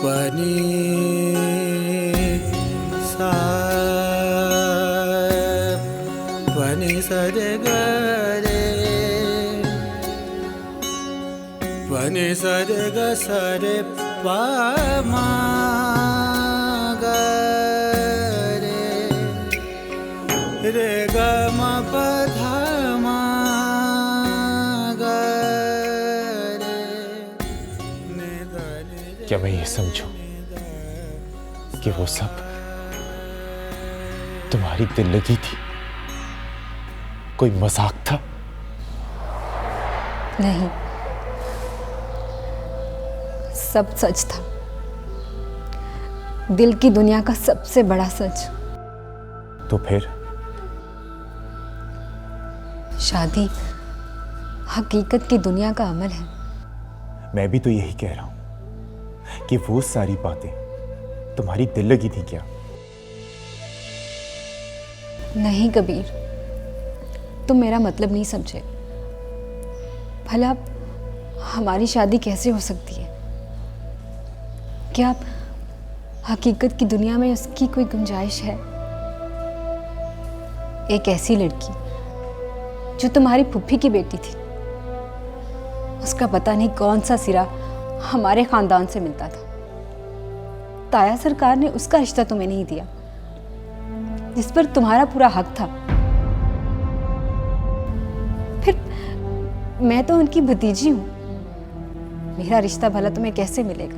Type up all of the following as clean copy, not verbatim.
पनि सा पनि सरे गरे पनि सरे ग सरे पा मा गरे रे ग म प ध मा गरे ने द ने रे। क्या मैं ये समझूं कि वो सब तुम्हारी दिल लगी थी, कोई मजाक था? नहीं, सब सच था। दिल की दुनिया का सबसे बड़ा सच। तो फिर शादी हकीकत की दुनिया का अमल है। मैं भी तो यही कह रहा हूं कि वो सारी बातें तुम्हारी दिल लगी थी क्या? नहीं कबीर, तुम मेरा मतलब नहीं समझे। भला हमारी शादी कैसे हो सकती है? क्या हकीकत की दुनिया में उसकी कोई गुंजाइश है? एक ऐसी लड़की जो तुम्हारी फुफ्फी की बेटी थी, उसका पता नहीं कौन सा सिरा हमारे खानदान से मिलता था। ताया सरकार ने उसका रिश्ता तुम्हें नहीं दिया, जिस पर तुम्हारा पूरा हक था। फिर मैं तो उनकी भतीजी हूं, मेरा रिश्ता भला तुम्हें कैसे मिलेगा?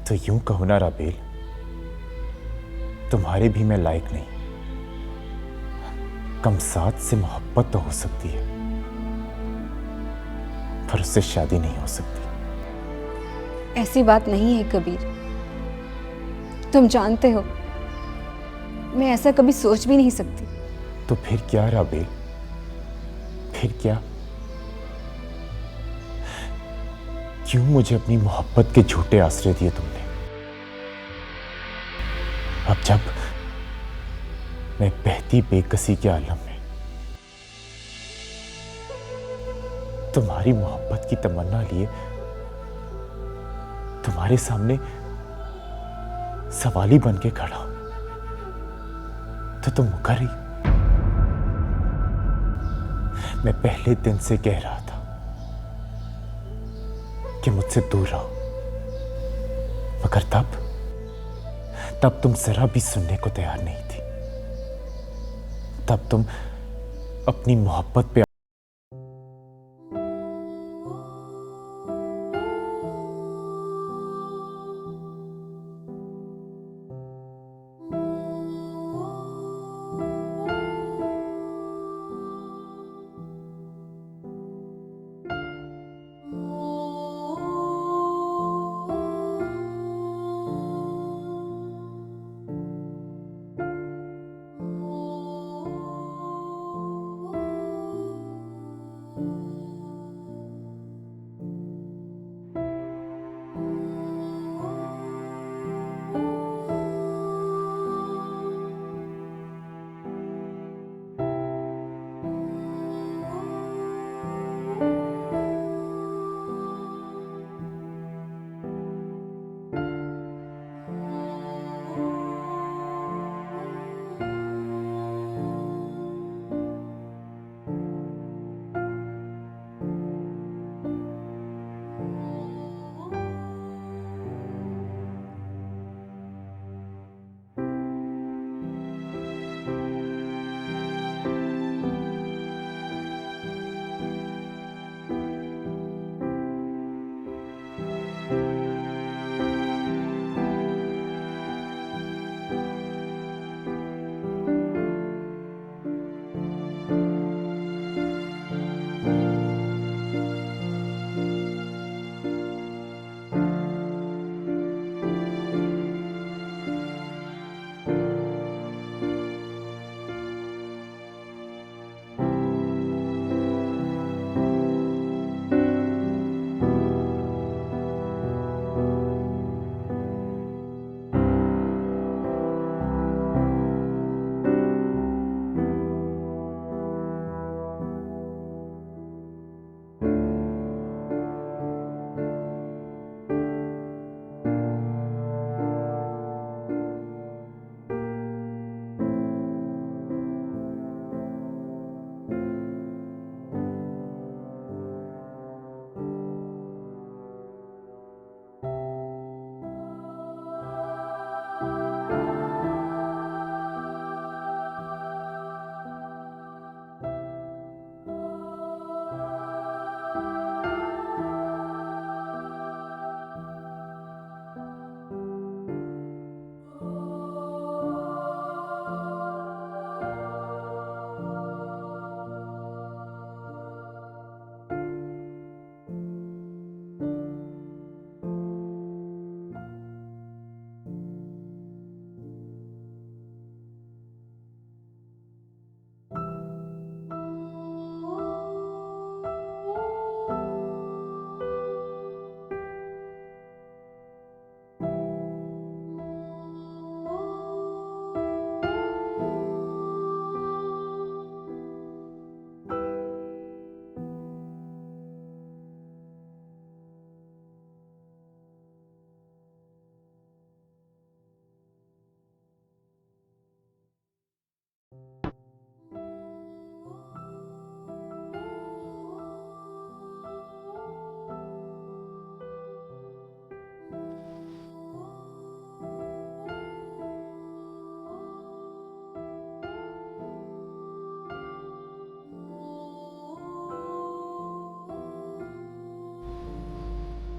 तो यूं कहो ना राबेल, तुम्हारे भी मैं लायक नहीं। कम साथ से मोहब्बत तो हो सकती है, पर उससे शादी नहीं हो सकती। ऐसी बात नहीं है कबीर, तुम जानते हो मैं ऐसा कभी सोच भी नहीं सकती। तो फिर क्या राबेल, फिर क्या? क्यों मुझे अपनी मोहब्बत के झूठे आश्रय दिए तुमने? अब जब मैं बहती बेकसी के आलम में तुम्हारी मोहब्बत की तमन्ना लिए तुम्हारे सामने सवाली बन के खड़ा हूं, तो तुम मुकर रही। मैं पहले दिन से कह रहा था कि मुझसे दूर रहो, मगर तब तुम जरा भी सुनने को तैयार नहीं थी। तब तुम अपनी मोहब्बत पे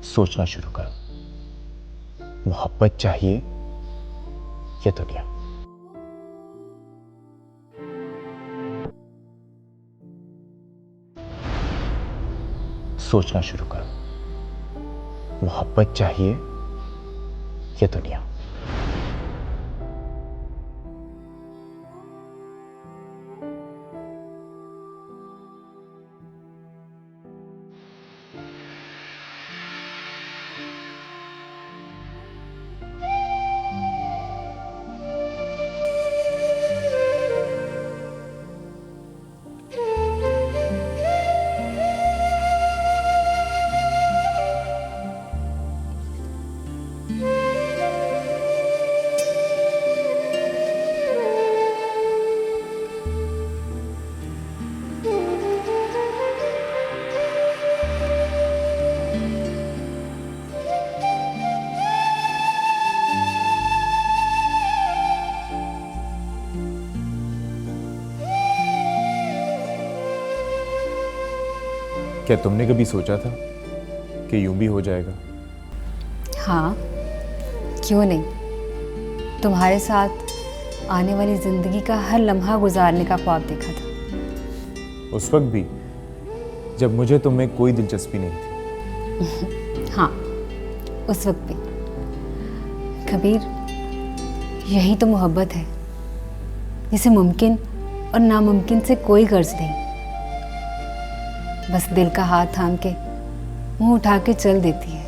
सोचना शुरू करो, मोहब्बत चाहिए या दुनिया? सोचना शुरू करो, मोहब्बत चाहिए या दुनिया? क्या तुमने कभी सोचा था कि यूं भी हो जाएगा? हाँ, क्यों नहीं। तुम्हारे साथ आने वाली जिंदगी का हर लम्हा गुजारने का ख्वाब देखा था। उस वक्त भी जब मुझे तुम्हें कोई दिलचस्पी नहीं थी। हाँ, उस वक्त भी। कबीर, यही तो मोहब्बत है, जिसे मुमकिन और नामुमकिन से कोई गर्ज नहीं, बस दिल का हाथ थाम के मुंह उठा के चल देती है।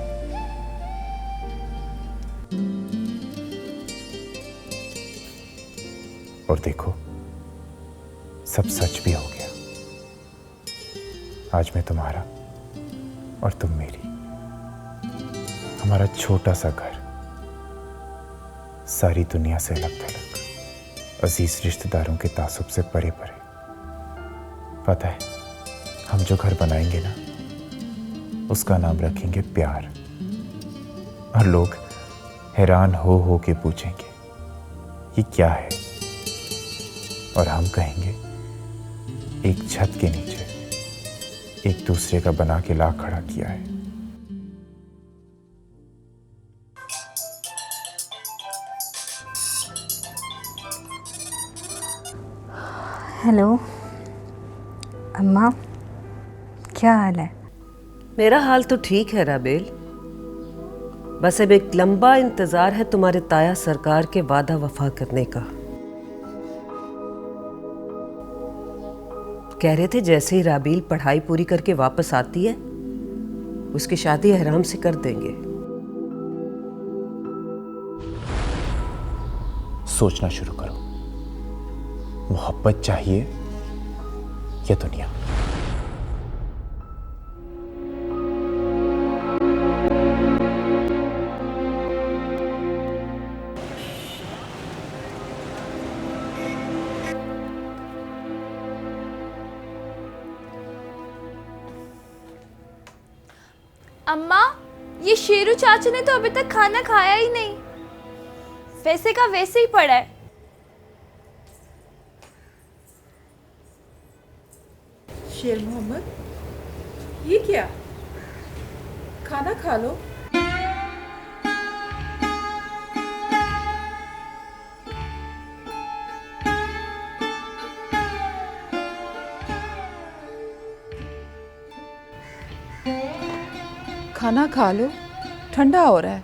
और देखो, सब सच भी हो गया। आज मैं तुम्हारा और तुम मेरी। हमारा छोटा सा घर, सारी दुनिया से अलग थलग, अजीज रिश्तेदारों के तासुब से परे परे। पता है, हम जो घर बनाएंगे ना, उसका नाम रखेंगे प्यार। और लोग हैरान हो के पूछेंगे ये क्या है, और हम कहेंगे एक छत के नीचे एक दूसरे का बना के ला खड़ा किया है। हेलो अम्मा, क्या हाल है? मेरा हाल तो ठीक है राबेल, बस अब एक लंबा इंतजार है तुम्हारे ताया सरकार के वादा वफा करने का। कह रहे थे जैसे ही राबील पढ़ाई पूरी करके वापस आती है, उसकी शादी आराम से कर देंगे। सोचना शुरू करो, मोहब्बत चाहिए या दुनिया? अम्मा, ये शेरू चाचू ने तो अभी तक खाना खाया ही नहीं, वैसे का वैसे ही पड़ा है। शेर मोहम्मद, ये क्या? खाना खा लो। खाना खा लो, ठंडा हो रहा है।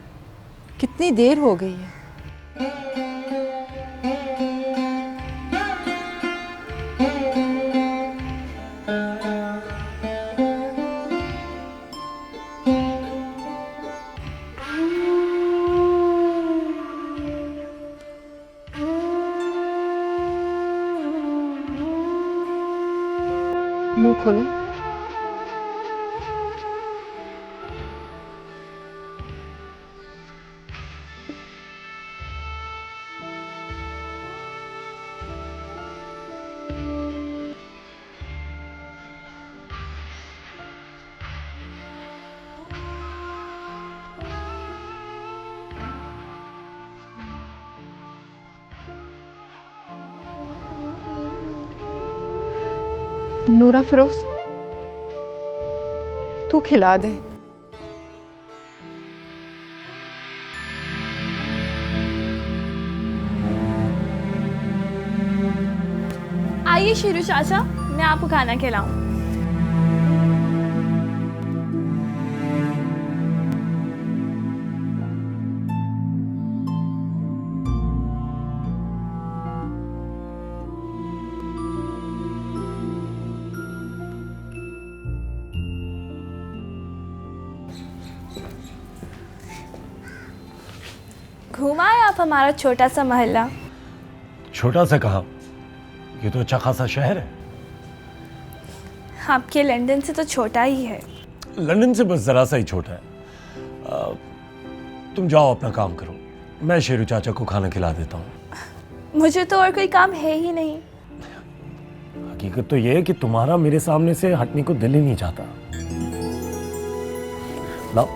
कितनी देर हो गई है। मुंह खोलो। नूरा फिरोज, तू खिला दे। चलिए शेरू चाचा, मैं आपको खाना खिलाऊं। घुमाए आप हमारा छोटा सा मोहल्ला? छोटा सा कहा, ये तो अच्छा खासा शहर है। आपके लंदन से तो छोटा ही है। लंदन से बस जरा सा ही छोटा है। तुम जाओ अपना काम करो, मैं शेरू चाचा को खाना खिला देता हूँ। मुझे तो और कोई काम है ही नहीं। हकीकत तो ये है कि तुम्हारा मेरे सामने से हटने को दिल ही नहीं चाहता। लाओ।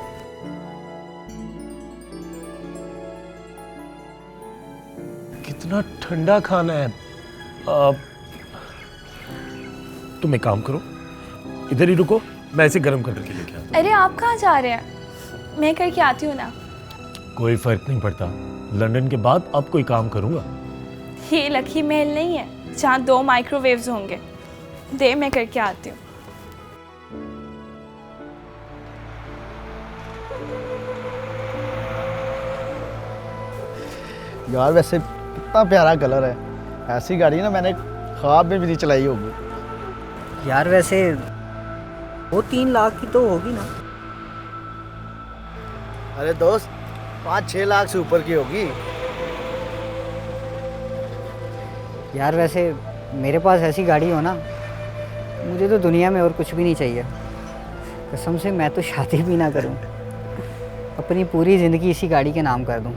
कितना ठंडा खाना है। तुम एक काम करो, इधर ही रुको, मैं इसे गर्म करके लेके आता हूं। अरे आप कहाँ जा रहे हैं? मैं करके आती हूँ ना। कोई फर्क नहीं पड़ता, लंदन के बाद अब कोई काम करूंगा। ये लकी महल नहीं है जहाँ 2 माइक्रोवेव्स होंगे। दे मैं करके आती हूँ। यार वैसे कितना प्यारा कलर है, ऐसी गाड़ी ना मैंने ख्वाब में भी नहीं चलाई होगी। यार वैसे वो 3 लाख की तो होगी ना? अरे दोस्त 5-6 लाख से ऊपर की होगी। यार वैसे मेरे पास ऐसी गाड़ी हो ना, मुझे तो दुनिया में और कुछ भी नहीं चाहिए। कसम से मैं तो शादी भी ना करूं, अपनी पूरी ज़िंदगी इसी गाड़ी के नाम कर दूं।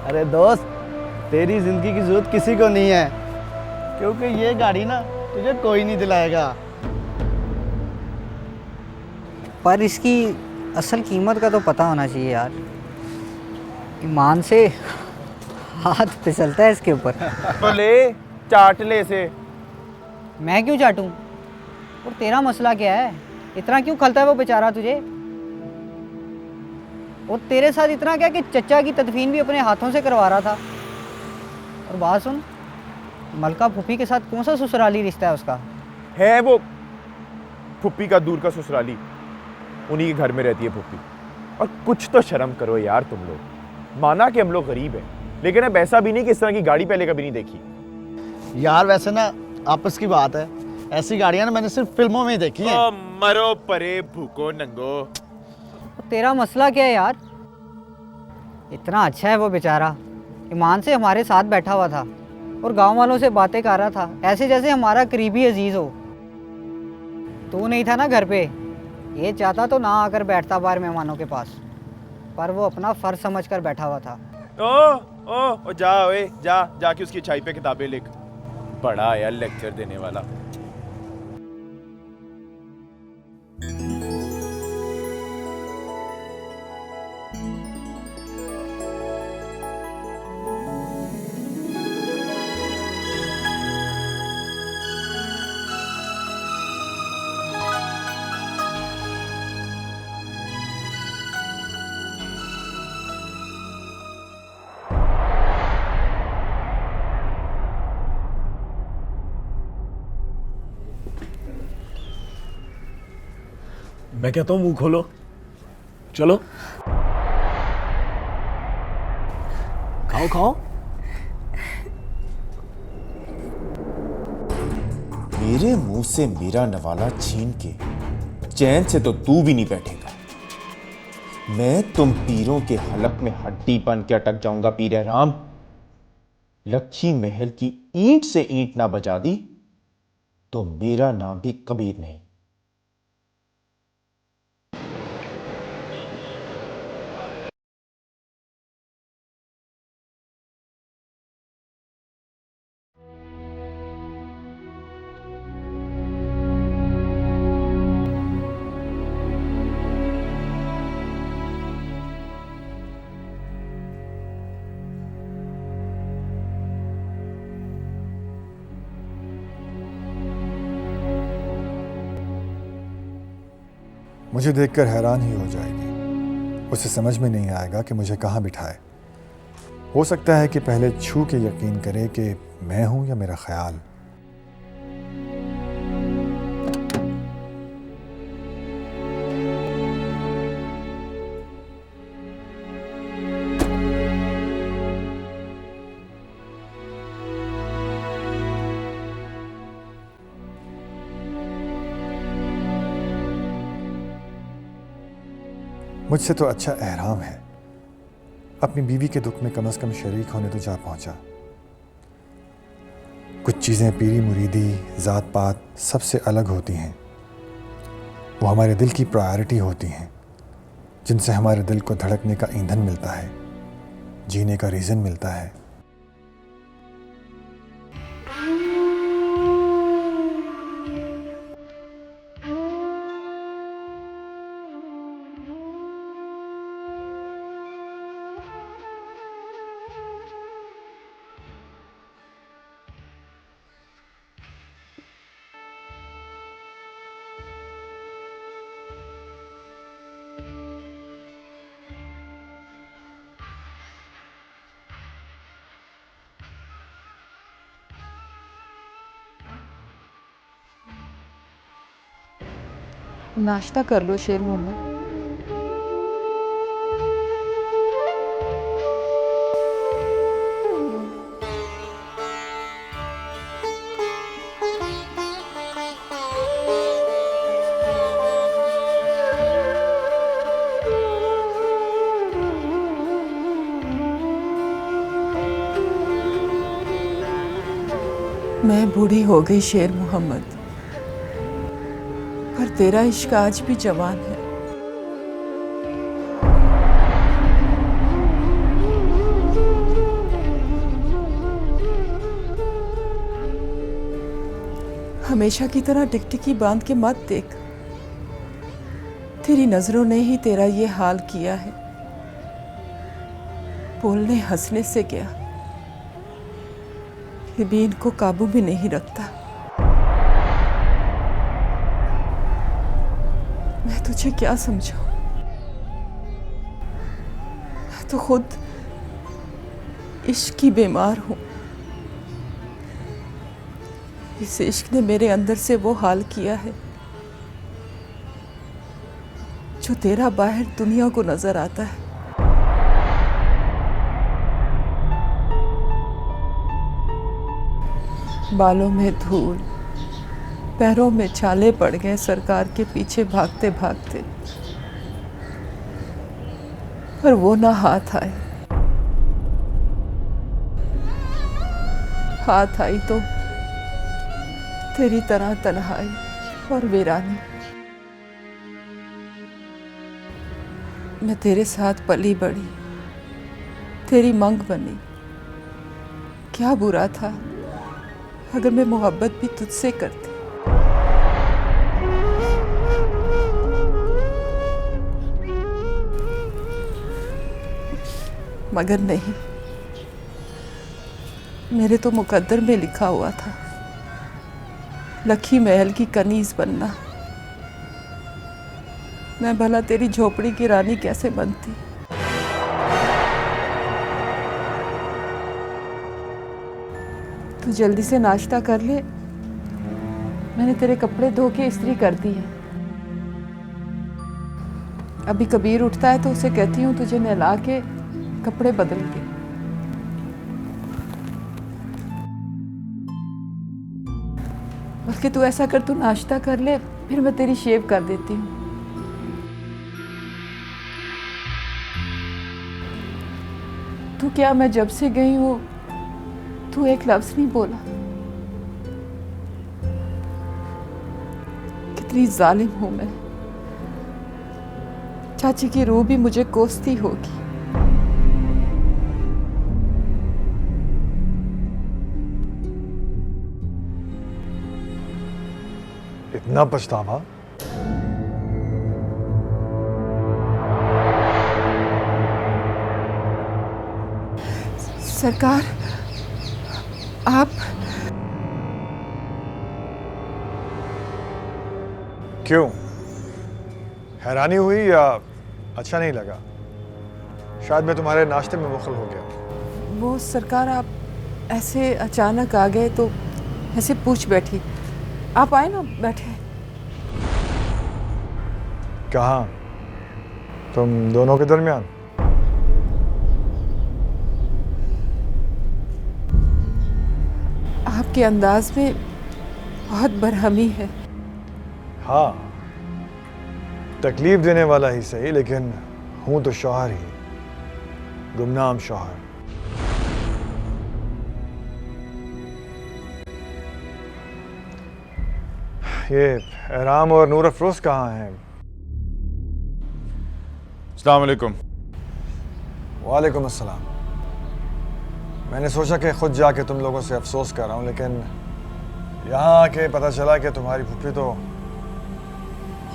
अरे दोस्त, तेरी जिंदगी की जरूरत किसी को नहीं है, क्योंकि ये गाड़ी ना तुझे कोई नहीं दिलाएगा। पर इसकी असल कीमत का तो पता होना चाहिए यार। ईमान से हाथ फिसलता है इसके ऊपर। तो ले, चाट ले से। मैं क्यों चाटूं? और तेरा मसला क्या है? इतना क्यों खलता है वो बेचारा तुझे? और तेरे साथ इतना क्या कि चचा की तदफीन भी अपने हाथों से करवा रहा था। और बात सुन, मलका फूफी के साथ कौन सा ससुराली रिश्ता है उसका? है वो फुप्पी का दूर का ससुराली, उन्हीं के घर में रहती है फुप्पी। और कुछ तो शर्म करो यार तुम लोग। माना कि हम लोग गरीब हैं, लेकिन अब ऐसा भी नहीं कि इस तरह की गाड़ी पहले कभी नहीं देखी। यार वैसे ना आपस की बात है, ऐसी गाड़ियां ना मैंने सिर्फ फिल्मों में ही देखी हैं। मरो परे भूको नंगो। तेरा मसला क्या है यार? इतना अच्छा है वो बेचारा, ईमान से हमारे साथ बैठा हुआ था और गांव वालों से बातें कर रहा था, ऐसे जैसे हमारा करीबी अजीज हो। तू नहीं था ना घर पे, ये चाहता तो ना आकर बैठता बाहर मेहमानों के पास, पर वो अपना फर्ज समझकर बैठा हुआ था। ओ जा ओए, जाके उसकी छाई पे किताबें लिख। बड़ा यार लेक्चर देने वाला। मैं कहता हूं मुंह खोलो, चलो खाओ खाओ। मेरे मुंह से मेरा नवाला छीन के चैन से तो तू भी नहीं बैठेगा। मैं तुम पीरों के हलक में हड्डी बन के अटक जाऊंगा। पीरे राम, लक्ष्मी महल की ईंट से ईंट ना बजा दी तो मेरा नाम भी कबीर नहीं। मुझे देखकर हैरान ही हो जाएगी। उसे समझ में नहीं आएगा कि मुझे कहाँ बिठाए। हो सकता है कि पहले छू के यकीन करे कि मैं हूं या मेरा ख्याल। मुझसे तो अच्छा एहराम है, अपनी बीवी के दुख में कम से कम शरीक होने तो जा पहुंचा। कुछ चीज़ें पीरी मुरीदी, ज़ात पात सबसे अलग होती हैं। वो हमारे दिल की प्रायोरिटी होती हैं, जिनसे हमारे दिल को धड़कने का ईंधन मिलता है, जीने का रीज़न मिलता है। नाश्ता कर लो शेर मोहम्मद। मैं बूढ़ी हो गई शेर मोहम्मद, पर तेरा इश्क आज भी जवान है। हमेशा की तरह टिकटिकी बांध के मत देख, तेरी नजरों ने ही तेरा ये हाल किया है। बोलने हंसने से क्या, ये भी इनको काबू में नहीं रखता। मैं तुझे क्या समझाऊं? मैं तो खुद इश्क की बीमार हूं। इस इश्क ने मेरे अंदर से वो हाल किया है जो तेरा बाहर दुनिया को नजर आता है। बालों में धूल, पैरों में छाले पड़ गए सरकार के पीछे भागते भागते, पर वो ना हाथ आए। हाथ आई तो तेरी तरह तन्हाई और वीरानी। मैं तेरे साथ पली बड़ी, तेरी मंग बनी। क्या बुरा था अगर मैं मोहब्बत भी तुझसे करती। मगर नहीं, मेरे तो मुकद्दर में लिखा हुआ था लखी महल की कनीज बनना। मैं भला तेरी झोपड़ी की रानी कैसे बनती। तू जल्दी से नाश्ता कर ले, मैंने तेरे कपड़े धो के इस्त्री कर दी है। अभी कबीर उठता है तो उसे कहती हूँ तुझे नहला के कपड़े बदल के। बल्कि तू ऐसा कर, तू नाश्ता कर ले, फिर मैं तेरी शेव कर देती हूँ। तू क्या, मैं जब से गई हूँ तू एक लफ्ज नहीं बोला। कितनी जालिम हूं मैं। चाची की रूह भी मुझे कोसती होगी। इतना पछतावा? सरकार, आप क्यों? हैरानी हुई या अच्छा नहीं लगा? शायद मैं तुम्हारे नाश्ते में मुखल हो गया। वो सरकार, आप ऐसे अचानक आ गए तो ऐसे पूछ बैठी। आप आए ना, बैठे। कहाँ? तुम दोनों के दरमियान? आपके अंदाज में बहुत बरहमी है। हाँ, तकलीफ देने वाला ही सही, लेकिन हूं तो शौहर ही, गुमनाम शौहर। ये एहराम और नूर अफरोज कहाँ हैं? अस्सलाम वालेकुम। वालेकुम अस्सलाम। मैंने सोचा कि खुद जाके तुम लोगों से अफसोस कर रहा हूँ, लेकिन यहाँ आके पता चला कि तुम्हारी फूफी तो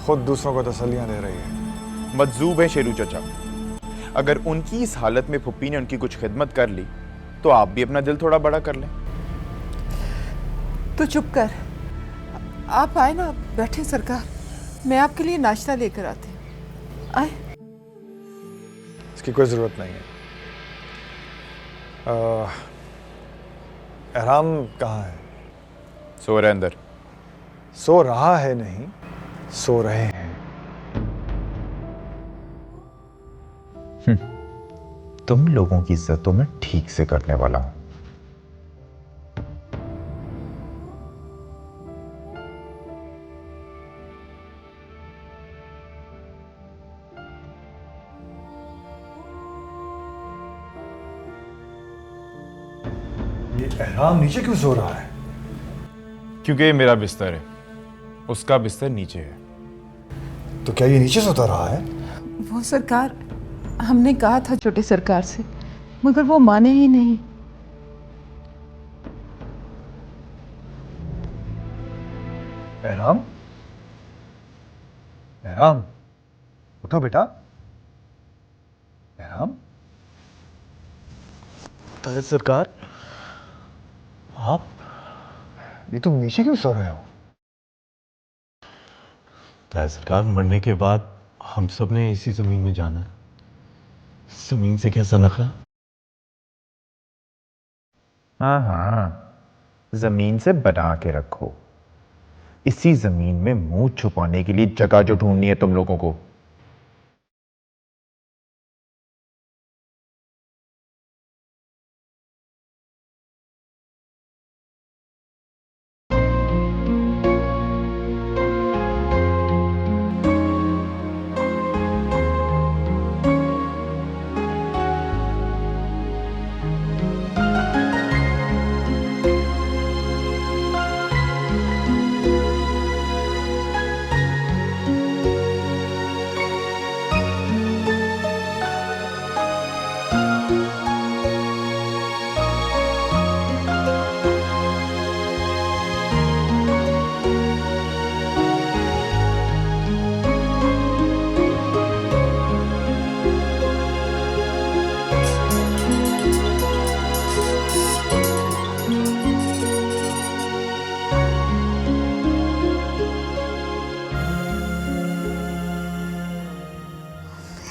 खुद दूसरों को तसल्लियाँ दे रही है। मजजूब है शेरू चचा। अगर उनकी इस हालत में फुप्पी ने उनकी कुछ खिदमत कर ली तो आप भी अपना दिल थोड़ा बड़ा कर लें। तो चुप कर। आप आए ना, बैठे सरकार। मैं आपके लिए नाश्ता लेकर आती हूँ। आए। इसकी कोई ज़रूरत नहीं है। एहराम कहाँ है? सो रहे अंदर। सो रहा है नहीं, सो रहे हैं। तुम लोगों की इज्जत तो मैं ठीक से करने वाला हूं। ये एहराम नीचे क्यों सो रहा है? क्योंकि ये मेरा बिस्तर है, उसका बिस्तर नीचे है। तो क्या ये नीचे सोता रहा है? वो सरकार, हमने कहा था छोटे सरकार से, मगर वो माने ही नहीं। एहराम, एहराम, उठो बेटा। एहराम। सरकार, आप ये तुम नीचे क्यों सो रहे हो? सरकार, मरने के बाद हम सब ने इसी जमीन में जाना है। जमीन से कैसा नखरा? हाँ हाँ, जमीन से बना के रखो। इसी जमीन में मुंह छुपाने के लिए जगह जो ढूंढनी है तुम लोगों को।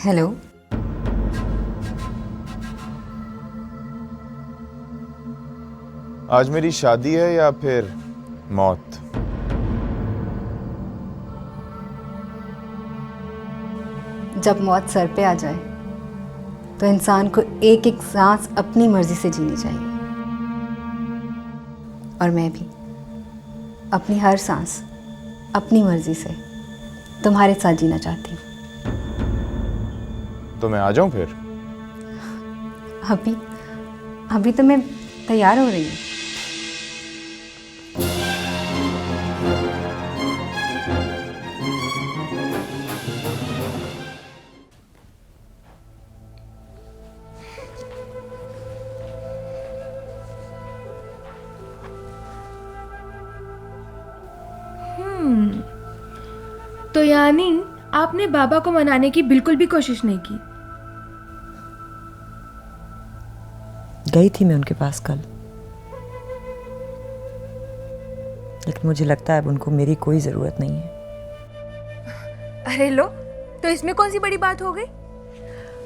हेलो। आज मेरी शादी है या फिर मौत? जब मौत सर पे आ जाए तो इंसान को एक एक सांस अपनी मर्जी से जीनी चाहिए, और मैं भी अपनी हर सांस अपनी मर्जी से तुम्हारे साथ जीना चाहती हूँ। तो मैं आ जाऊं फिर? अभी तो मैं तैयार हो रही हूँ। तो यानी आपने बाबा को मनाने की बिल्कुल भी कोशिश नहीं की? गई थी मैं उनके पास कल, लेकिन मुझे लगता है अब उनको मेरी कोई ज़रूरत नहीं है। अरे लो, तो इसमें कौन सी बड़ी बात हो गई?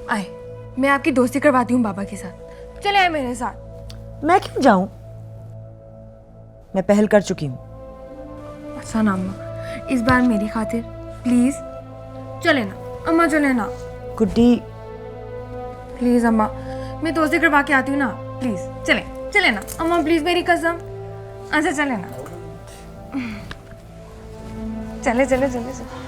आए, मैं आपकी दोस्ती करवाती हूँ बाबा के साथ। चले आए मेरे साथ। मैं क्यों जाऊं? मैं पहल कर चुकी हूँ। अच्छा ना अम्मा, इस बार मेरी खातिर प्लीज चले ना अम्मा, चले ना। गुड्डी प्लीज अम्मा, मैं दोस्ती करवा के आती हूँ ना, प्लीज चले चले ना अम्मा, प्लीज मेरी कसम। अच्छा चले ना, चले चले चले चले।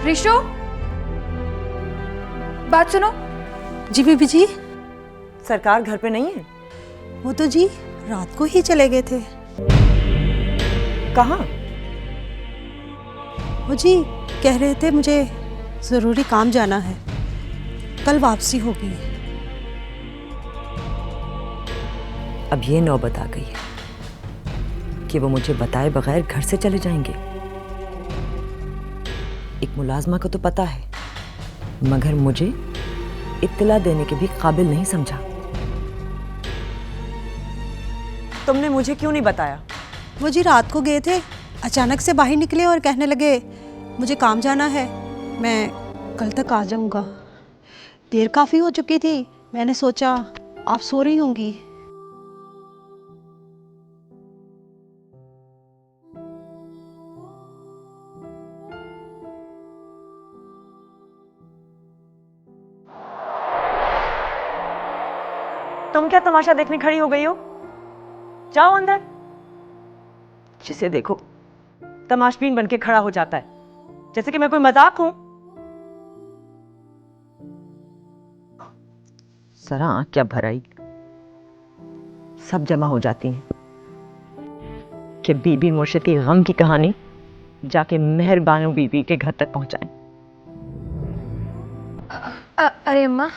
ऋषु, बात सुनो। जी बीबी जी। सरकार घर पे नहीं है? वो तो जी रात को ही चले गए थे। कहाँ? वो जी कह रहे थे मुझे ज़रूरी काम जाना है, कल वापसी होगी। अब ये नौबत आ गई है कि वो मुझे बताए बगैर घर से चले जाएंगे। एक मुलाजमा को तो पता है, मगर मुझे इत्तला देने के भी काबिल नहीं समझा। तुमने मुझे क्यों नहीं बताया? वो जी रात को गए थे, अचानक से बाहर निकले और कहने लगे मुझे काम जाना है, मैं कल तक आ जाऊंगा। देर काफ़ी हो चुकी थी, मैंने सोचा आप सो रही होंगी। तुम क्या तमाशा देखने खड़ी हो गई हो? जाओ अंदर। जिसे देखो तमाशबीन बनके खड़ा हो जाता है, जैसे कि मैं कोई मजाक हूं। जरा आंख क्या भराई, सब जमा हो जाती हैं कि बीबी मुर्शिद की गम की कहानी जाके मेहरबानों बीबी के घर तक पहुंचाएं। अरे अम्मा,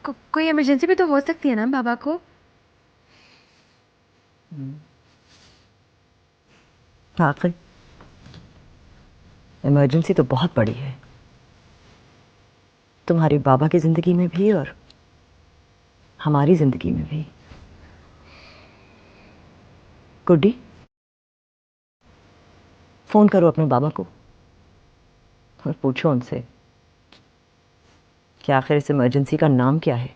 कोई इमरजेंसी भी तो हो सकती है ना बाबा को? आखिर इमरजेंसी तो बहुत बड़ी है, तुम्हारे बाबा की जिंदगी में भी और हमारी जिंदगी में भी। गुड्डी, फोन करो अपने बाबा को और पूछो उनसे कि आखिर इस इमरजेंसी का नाम क्या है।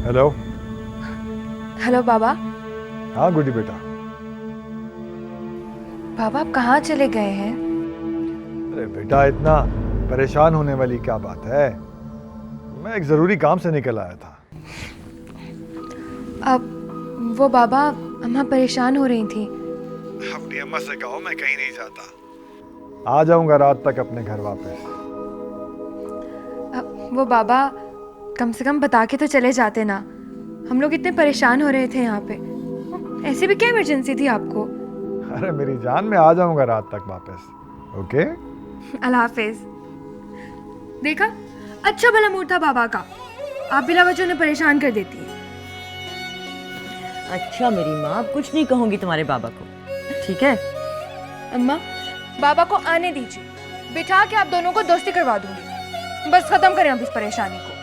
हेलो। हेलो बाबा। हाँ गुड्डी बेटा। बाबा आप कहाँ चले गए हैं? अरे बेटा, इतना परेशान होने वाली क्या बात है, मैं एक ज़रूरी काम से निकल आया था। अब वो बाबा, अम्मा परेशान हो रही थी। अपनी अम्मा से कहो मैं कहीं नहीं जाता, आ जाऊंगा रात तक अपने घर वापस। वो बाबा कम से कम बता के तो चले जाते ना, हम लोग इतने परेशान हो रहे थे यहाँ पे। ऐसी भी क्या इमरजेंसी थी आपको? अरे मेरी जान, मैं आ जाऊंगा रात तक वापस। ओके, अल्लाह हाफिज। देखा, अच्छा भला मूड था बाबा का, आप बिला वजह उन्हें परेशान कर देती हैं। अच्छा मेरी माँ, अब कुछ नहीं कहूंगी तुम्हारे बाबा को, ठीक है? अम्मा, बाबा को आने दीजिए, बिठा के आप दोनों को दोस्ती करवा दूंगी। बस खत्म करें अब इस परेशानी को।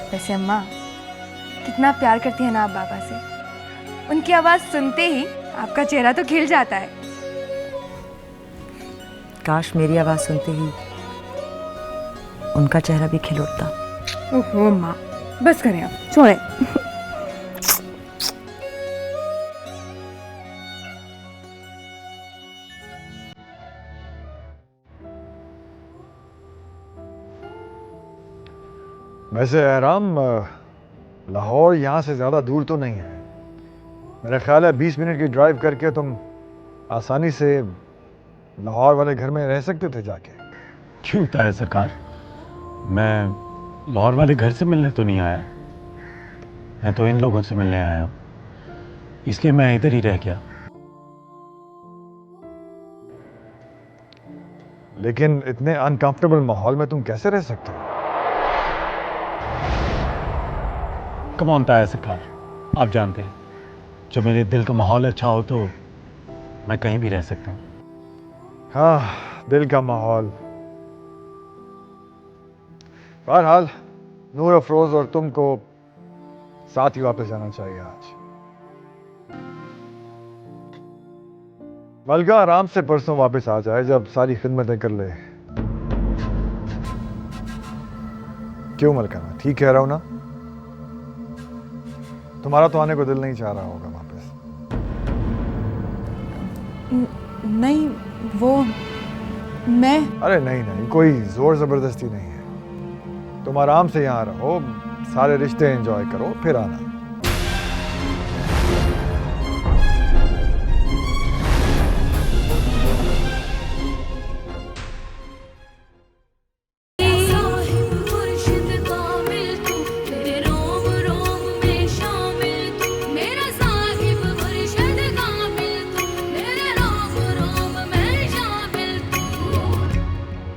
वैसे अम्मा, कितना प्यार करती है ना आप बाबा से, उनकी आवाज सुनते ही आपका चेहरा तो खिल जाता है। काश मेरी आवाज सुनते ही उनका चेहरा भी खिल उठता। ओहो माँ, बस करें आप, छोड़ें। वैसे आराम, लाहौर यहाँ से ज़्यादा दूर तो नहीं है। मेरा ख्याल है 20 मिनट की ड्राइव करके तुम आसानी से लाहौर वाले घर में रह सकते थे जाके। क्यों ताया सरकार, मैं लाहौर वाले घर से मिलने तो नहीं आया, मैं तो इन लोगों से मिलने आया हूँ, इसलिए मैं इधर ही रह गया। लेकिन इतने अनकंफर्टेबल माहौल में तुम कैसे रह सकते हो? कम ऑन ताया सरकार, आप जानते हैं जब मेरे दिल का माहौल अच्छा हो तो मैं कहीं भी रह सकता हूँ। हाँ, दिल का माहौल। बहरहाल नूर अफरोज और तुमको साथ ही वापस जाना चाहिए आज। मलका आराम से परसों वापस आ जाए जब सारी खिदमतें कर ले। क्यों मलका, मैं ठीक कह रहा हूं ना? तुम्हारा तो आने को दिल नहीं चाह रहा होगा वापस। नहीं, वो मैं अरे नहीं नहीं, कोई जोर जबरदस्ती नहीं है। तुम आराम से यहाँ रहो, सारे रिश्ते एंजॉय करो, फिर आना।